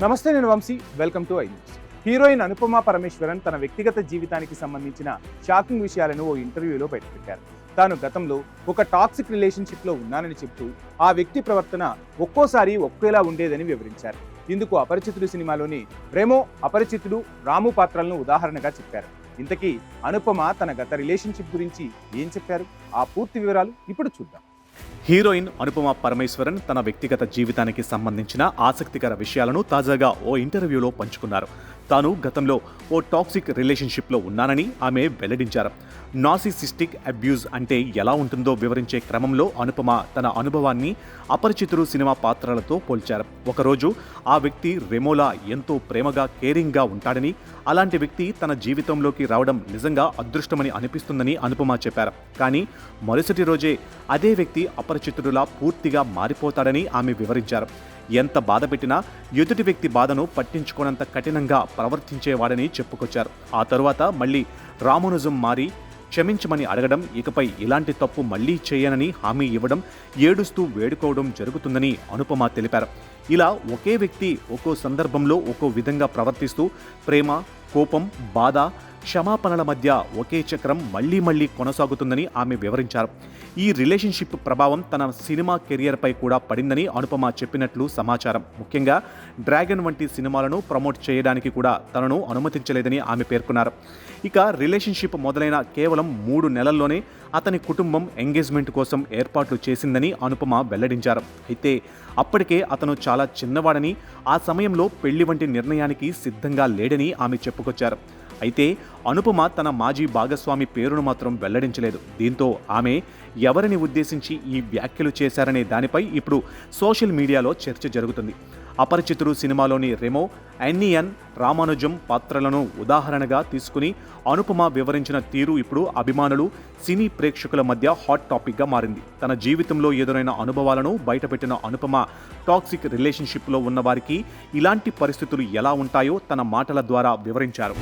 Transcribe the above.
నమస్తే, నేను Vamshi. Welcome to I news. Heroine Anupama Parameswaran తన వ్యక్తిగత జీవితానికి సంబంధించిన షాకింగ్ విషయాలను ఓ ఇంటర్వ్యూలో బయటపెట్టారు. తాను గతంలో ఒక టాక్సిక్ రిలేషన్షిప్లో ఉన్నానని చెప్తూ ఆ వ్యక్తి ప్రవర్తన ఒక్కోసారి ఒకేలా ఉండేదని వివరించారు. ఇందుకు అపరిచితుడు సినిమాలోని రెమో, అపరిచితుడు, రాము పాత్రలను ఉదాహరణగా చెప్పారు. ఇంతకీ అనుపమ తన గత రిలేషన్షిప్ గురించి ఏం చెప్పారు? ఆ పూర్తి వివరాలు ఇప్పుడు చూద్దాం. హీరోయిన్ అనుపమ పరమేశ్వరన్ తన వ్యక్తిగత జీవితానికి సంబంధించిన ఆసక్తికర విషయాలను తాజాగా ఓ ఇంటర్వ్యూలో పంచుకున్నారు. తాను గతంలో ఓ టాక్సిక్ రిలేషన్షిప్లో ఉన్నానని ఆమె వెల్లడించారు. నార్సిసిస్టిక్ అబ్యూజ్ అంటే ఎలా ఉంటుందో వివరించే క్రమంలో అనుపమ తన అనుభవాన్ని అపరిచితుడు సినిమా పాత్రలతో పోల్చారు. ఒకరోజు ఆ వ్యక్తి రెమోలా ఎంతో ప్రేమగా, కేరింగ్గా ఉంటాడని, అలాంటి వ్యక్తి తన జీవితంలోకి రావడం నిజంగా అదృష్టమని అనిపిస్తుందని అనుపమ చెప్పారు. కానీ మరుసటి రోజే అదే వ్యక్తి అపరిచితుడులా పూర్తిగా మారిపోతాడని ఆమె వివరించారు. ఎంత బాధ పెట్టినా ఎదుటి వ్యక్తి బాధను పట్టించుకోనంత కఠినంగా ప్రవర్తించేవాడని చెప్పుకొచ్చారు. ఆ తరువాత మళ్ళీ రామోనిజం మారి క్షమించమని అడగడం, ఇకపై ఇలాంటి తప్పు మళ్లీ చేయనని హామీ ఇవ్వడం, ఏడుస్తూ వేడుకోవడం జరుగుతుందని అనుపమ తెలిపారు. ఇలా ఒకే వ్యక్తి ఒక్కో సందర్భంలో ఒక్కో విధంగా ప్రవర్తిస్తూ ప్రేమ, కోపం, బాధ, క్షమాపణల మధ్య ఒకే చక్రం మళ్లీ మళ్లీ కొనసాగుతుందని ఆమె వివరించారు. ఈ రిలేషన్షిప్ ప్రభావం తన సినిమా కెరియర్పై కూడా పడిందని అనుపమ చెప్పినట్లు సమాచారం. ముఖ్యంగా డ్రాగన్ వంటి సినిమాలను ప్రమోట్ చేయడానికి కూడా తనను అనుమతించలేదని ఆమె పేర్కొన్నారు. ఇక రిలేషన్షిప్ మొదలైన కేవలం 3 నెలల్లోనే అతని కుటుంబం ఎంగేజ్మెంట్ కోసం ఏర్పాట్లు చేసిందని అనుపమ వెల్లడించారు. అయితే అప్పటికే అతను చాలా చిన్నవాడని, ఆ సమయంలో పెళ్లి వంటి నిర్ణయానికి సిద్ధంగా లేడని ఆమె చెప్పుకొచ్చారు. అయితే అనుపమ తన మాజీ భాగస్వామి పేరును మాత్రం వెల్లడించలేదు. దీంతో ఆమె ఎవరిని ఉద్దేశించి ఈ వ్యాఖ్యలు చేశారనే దానిపై ఇప్పుడు సోషల్ మీడియాలో చర్చ జరుగుతుంది. అపరిచితుడు సినిమాలోని రెమో, అన్నియన్, రామానుజం పాత్రలను ఉదాహరణగా తీసుకుని అనుపమ వివరించిన తీరు ఇప్పుడు అభిమానులు, సినీ ప్రేక్షకుల మధ్య హాట్ టాపిక్గా మారింది. తన జీవితంలో ఎదురైన అనుభవాలను బయటపెట్టిన అనుపమ టాక్సిక్ రిలేషన్షిప్లో ఉన్న వారికి ఇలాంటి పరిస్థితులు ఎలా ఉంటాయో తన మాటల ద్వారా వివరించారు.